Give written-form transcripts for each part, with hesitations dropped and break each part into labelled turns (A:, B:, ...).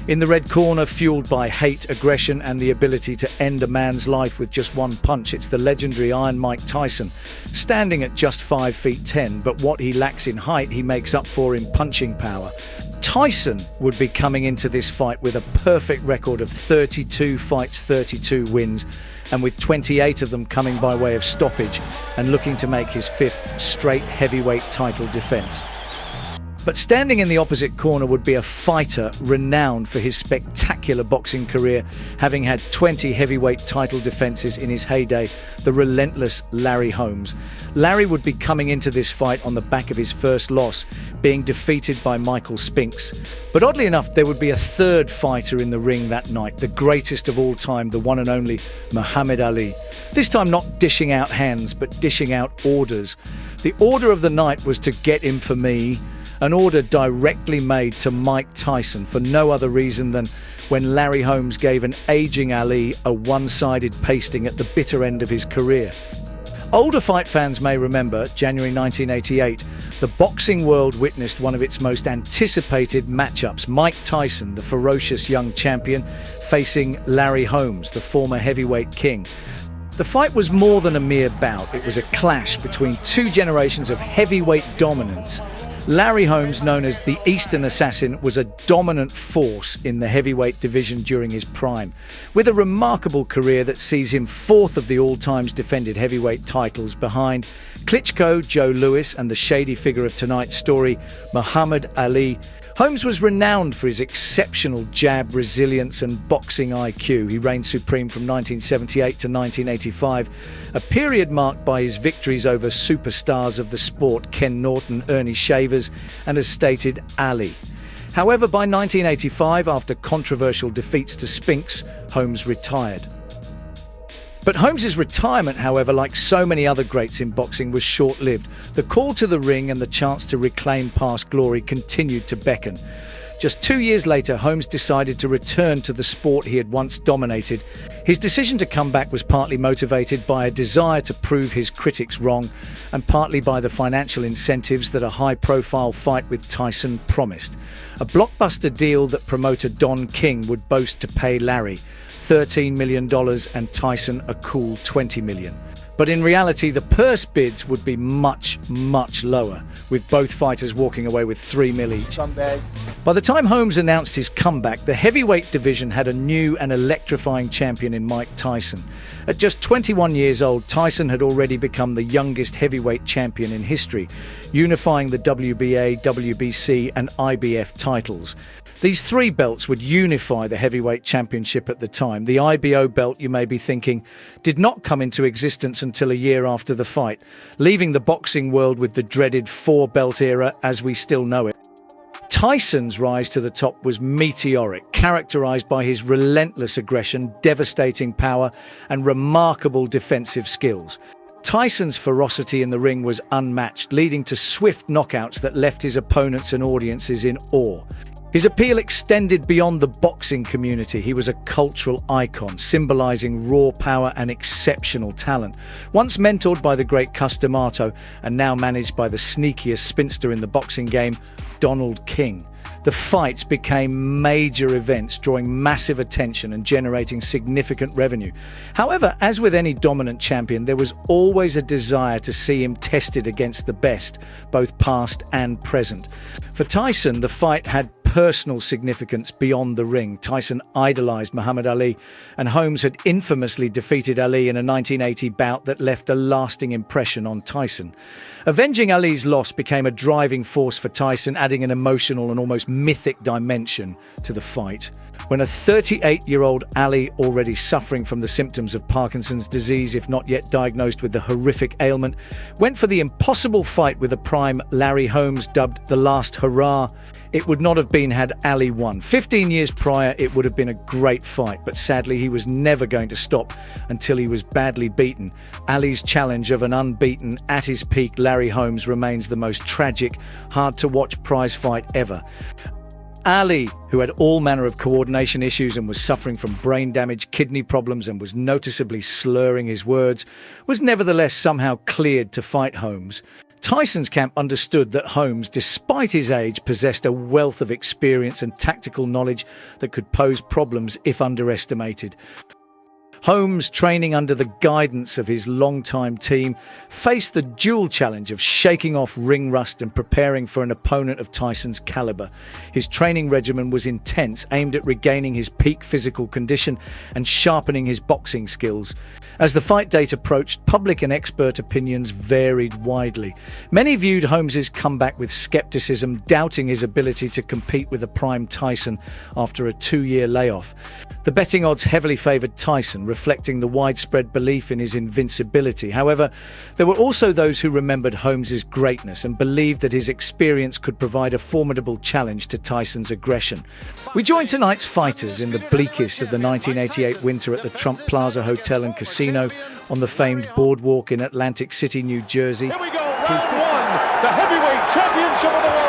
A: In the red corner, fueled by hate, aggression, and the ability to end a man's life with just one punch, it's the legendary Iron Mike Tyson. Standing at just 5 feet 10, but what he lacks in height, he makes up for in punching power. Tyson would be coming into this fight with a perfect record of 32 fights, 32 wins, and with 28 of them coming by way of stoppage, and looking to make his 5th straight heavyweight title defense. But standing in the opposite corner would be a fighter renowned for his spectacular boxing career, having had 20 heavyweight title defenses in his heyday, the relentless Larry Holmes. Larry would be coming into this fight on the back of his first loss, being defeated by Michael Spinks. But oddly enough, there would be a third fighter in the ring that night, the greatest of all time, the one and only Muhammad Ali. This time not dishing out hands, but dishing out orders. The order of the night was to get him for me, an order directly made to Mike Tyson for no other reason than when Larry Holmes gave an aging Ali a one-sided pasting at the bitter end of his career. Older fight fans may remember, January 1988, the boxing world witnessed one of its most anticipated matchups, Mike Tyson, the ferocious young champion, facing Larry Holmes, the former heavyweight king. The fight was more than a mere bout. It was a clash between two generations of heavyweight dominance. Larry Holmes, known as the Eastern Assassin, was a dominant force in the heavyweight division during his prime, with a remarkable career that sees him 4th of the all-times defended heavyweight titles behind Klitschko, Joe Louis, and the shady figure of tonight's story, Muhammad Ali. Holmes was renowned for his exceptional jab, resilience and boxing IQ. He reigned supreme from 1978 to 1985, a period marked by his victories over superstars of the sport Ken Norton, Ernie Shavers and, as stated, Ali. However, by 1985, after controversial defeats to Spinks, Holmes retired. But Holmes' retirement, however, like so many other greats in boxing, was short-lived. The call to the ring and the chance to reclaim past glory continued to beckon. Just 2 years later, Holmes decided to return to the sport he had once dominated. His decision to come back was partly motivated by a desire to prove his critics wrong, and partly by the financial incentives that a high-profile fight with Tyson promised. A blockbuster deal that promoter Don King would boast to pay Larry $13 million and Tyson a cool $20 million. But in reality, the purse bids would be much, much lower, with both fighters walking away with $3 million each. By the time Holmes announced his comeback, the heavyweight division had a new and electrifying champion in Mike Tyson. At just 21 years old, Tyson had already become the youngest heavyweight champion in history, unifying the WBA, WBC and IBF titles. These 3 belts would unify the heavyweight championship at the time. The IBO belt, you may be thinking, did not come into existence until a year after the fight, leaving the boxing world with the dreaded 4-belt era as we still know it. Tyson's rise to the top was meteoric, characterized by his relentless aggression, devastating power, and remarkable defensive skills. Tyson's ferocity in the ring was unmatched, leading to swift knockouts that left his opponents and audiences in awe. His appeal extended beyond the boxing community. He was a cultural icon, symbolizing raw power and exceptional talent. Once mentored by the great Cus D'Amato and now managed by the sneakiest spinster in the boxing game, Donald King. The fights became major events, drawing massive attention and generating significant revenue. However, as with any dominant champion, there was always a desire to see him tested against the best, both past and present. For Tyson, the fight had personal significance beyond the ring. Tyson idolized Muhammad Ali, and Holmes had infamously defeated Ali in a 1980 bout that left a lasting impression on Tyson. Avenging Ali's loss became a driving force for Tyson, adding an emotional and almost mythic dimension to the fight. When a 38-year-old Ali, already suffering from the symptoms of Parkinson's disease, if not yet diagnosed with the horrific ailment, went for the impossible fight with a prime Larry Holmes dubbed the last hurrah, it would not have been had Ali won. 15 years prior, it would have been a great fight, but sadly he was never going to stop until he was badly beaten. Ali's challenge of an unbeaten, at his peak Larry Holmes remains the most tragic, hard-to-watch prize fight ever. Ali, who had all manner of coordination issues and was suffering from brain damage, kidney problems, and was noticeably slurring his words, was nevertheless somehow cleared to fight Holmes. Tyson's camp understood that Holmes, despite his age, possessed a wealth of experience and tactical knowledge that could pose problems if underestimated. Holmes, training under the guidance of his longtime team, faced the dual challenge of shaking off ring rust and preparing for an opponent of Tyson's caliber. His training regimen was intense, aimed at regaining his peak physical condition and sharpening his boxing skills. As the fight date approached, public and expert opinions varied widely. Many viewed Holmes's comeback with skepticism, doubting his ability to compete with a prime Tyson after a 2-year layoff. The betting odds heavily favoured Tyson, reflecting the widespread belief in his invincibility. However, there were also those who remembered Holmes's greatness and believed that his experience could provide a formidable challenge to Tyson's aggression. We joined tonight's fighters in the bleakest of the 1988 winter at the Trump Plaza Hotel and Casino on the famed boardwalk in Atlantic City, New Jersey.
B: Here we go, round one, the heavyweight championship of the world.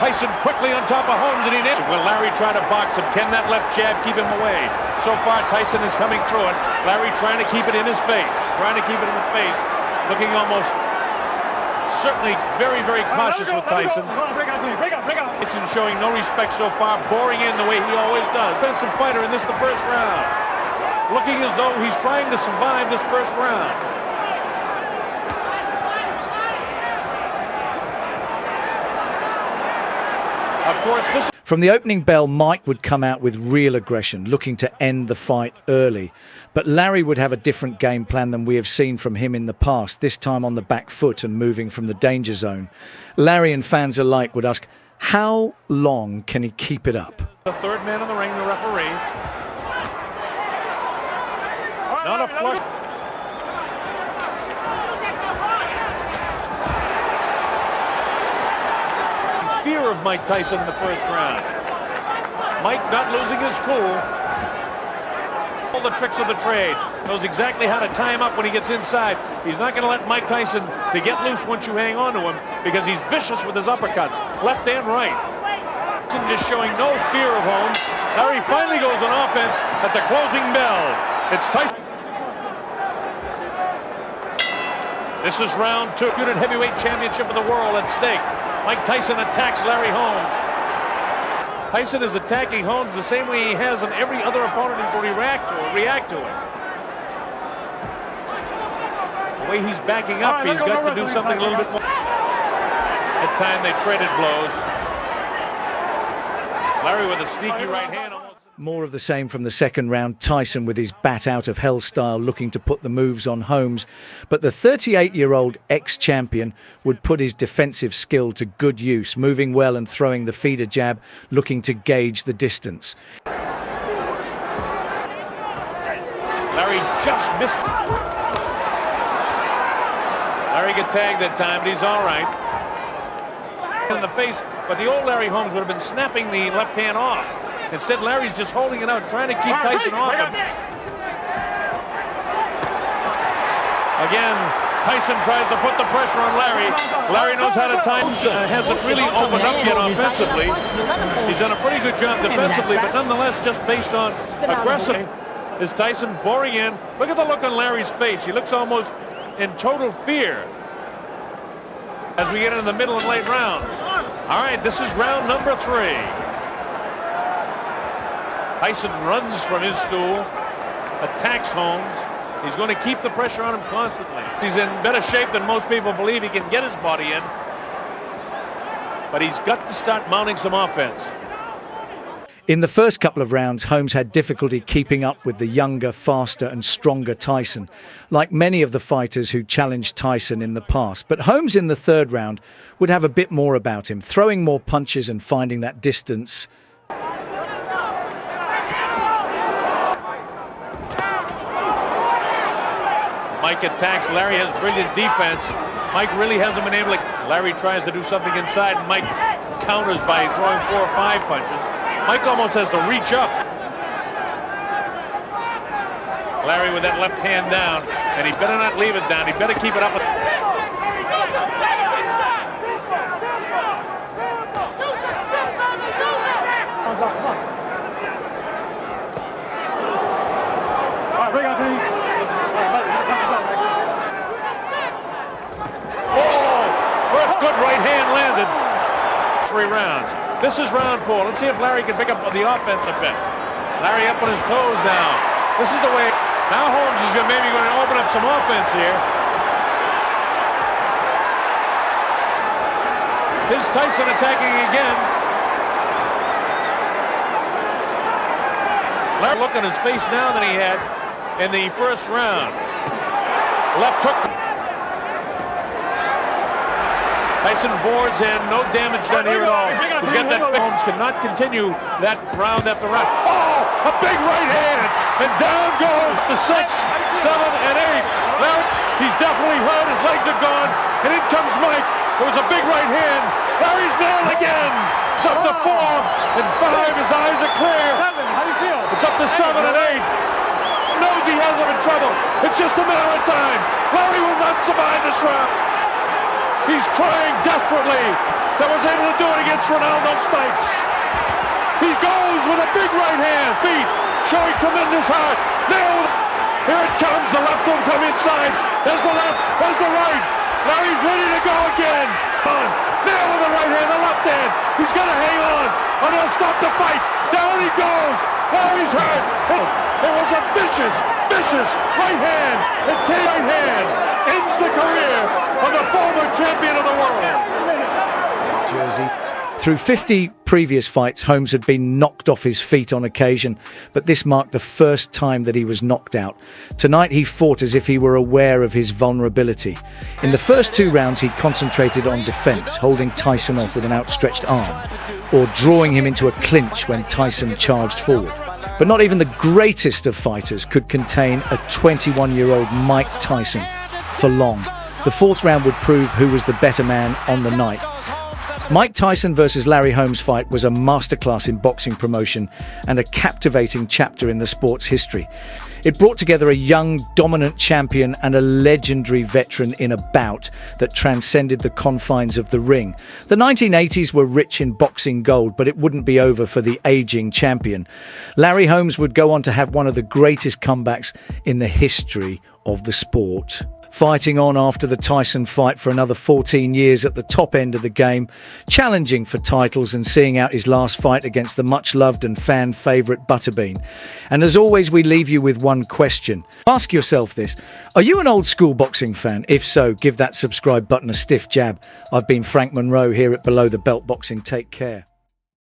B: Tyson quickly on top of Holmes, and he nailed it. Will Larry try to box him? Can that left jab keep him away? So far, Tyson is coming through it. Larry trying to keep it in his face. Looking almost certainly very, very cautious with Tyson. Tyson showing no respect so far, boring in the way he always does. Defensive fighter, and this is the first round. Looking as though he's trying to survive this first round. Of course,
A: From the opening bell, Mike would come out with real aggression, looking to end the fight early. But Larry would have a different game plan than we have seen from him in the past, this time on the back foot and moving from the danger zone. Larry and fans alike would ask, how long can he keep it up?
B: The third man in the ring, the referee. Not a flush. Fear of Mike Tyson in the first round. Mike not losing his cool. All the tricks of the trade. Knows exactly how to tie him up when he gets inside. He's not going to let Mike Tyson to get loose once you hang on to him, because he's vicious with his uppercuts, left and right. Tyson just showing no fear of Holmes. Larry finally goes on offense at the closing bell. It's Tyson. This is round 2. Unit heavyweight championship of the world at stake. Mike Tyson attacks Larry Holmes. Tyson is attacking Holmes the same way he has on every other opponent he's react to it. The way he's backing up, he's got to do something a little bit more. At time they traded blows. Larry with a sneaky right hand.
A: More of the same from the second round. Tyson with his bat out of hell style, looking to put the moves on Holmes. But the 38-year-old ex-champion would put his defensive skill to good use, moving well and throwing the feeder jab, looking to gauge the distance.
B: Larry just missed. Larry got tagged that time, but he's all right. In the face, but the old Larry Holmes would have been snapping the left hand off. Instead, Larry's just holding it out, trying to keep Tyson off him. Again, Tyson tries to put the pressure on Larry. Larry knows how to time. Hasn't really opened up yet offensively. He's done a pretty good job defensively, but nonetheless, just based on aggressive. Is Tyson boring in? Look at the look on Larry's face. He looks almost in total fear as we get into the middle and late rounds. All right, this is round number 3. Tyson runs from his stool, attacks Holmes. He's going to keep the pressure on him constantly. He's in better shape than most people believe he can get his body in. But he's got to start mounting some offense.
A: In the first couple of rounds, Holmes had difficulty keeping up with the younger, faster and stronger Tyson, like many of the fighters who challenged Tyson in the past. But Holmes in the third round would have a bit more about him, throwing more punches and finding that distance.
B: Mike attacks. Larry has brilliant defense. Mike really hasn't been able to. Larry tries to do something inside, and Mike counters by throwing 4 or 5 punches. Mike almost has to reach up. Larry with that left hand down, and he better not leave it down. He better keep it up. 3 rounds. This is round 4. Let's see if Larry can pick up the offense a bit. Larry up on his toes now. This is the way. Now Holmes is maybe going to open up some offense here. Here's Tyson attacking again. Larry look on his face now than he had in the first round. Left hook. Tyson bores in, no damage done here at all. He's got that. Holmes cannot continue that round after round. Oh, a big right hand, and down goes the 6, 7, and 8. Now he's definitely hurt. His legs are gone, and in comes Mike. There was a big right hand. Larry's nailed again. It's up to 4 and 5. His eyes are clear.
C: 7. How do you feel?
B: It's up to 7 and 8. Knows he has him in trouble. It's just a matter of time. Larry will not survive this round. He's trying desperately. That was able to do it against Ronaldo Spinks. He goes with a big right hand. Feet showing tremendous heart. Nailed. Here it comes. The left will come inside. There's the left. There's the right. Larry's ready to go again. On. Nail with the right hand. The left hand. He's going to hang on. Or they'll stop the fight. Down he goes. Larry's hurt. It was a vicious right hand. It came right hand. Ends the career of the former champion of the world.
A: Jersey. Through 50 previous fights, Holmes had been knocked off his feet on occasion, but this marked the first time that he was knocked out. Tonight he fought as if he were aware of his vulnerability. In the first 2 rounds he concentrated on defence, holding Tyson off with an outstretched arm, or drawing him into a clinch when Tyson charged forward. But not even the greatest of fighters could contain a 21-year-old Mike Tyson for long. The 4th round would prove who was the better man on the night. Mike Tyson versus Larry Holmes fight was a masterclass in boxing promotion and a captivating chapter in the sport's history. It brought together a young, dominant champion and a legendary veteran in a bout that transcended the confines of the ring. The 1980s were rich in boxing gold, but it wouldn't be over for the aging champion. Larry Holmes would go on to have one of the greatest comebacks in the history of the sport. Fighting on after the Tyson fight for another 14 years at the top end of the game, challenging for titles and seeing out his last fight against the much-loved and fan favourite Butterbean. And as always, we leave you with one question. Ask yourself this: are you an old-school boxing fan? If so, give that subscribe button a stiff jab. I've been Frank Monroe here at Below the Belt Boxing. Take care.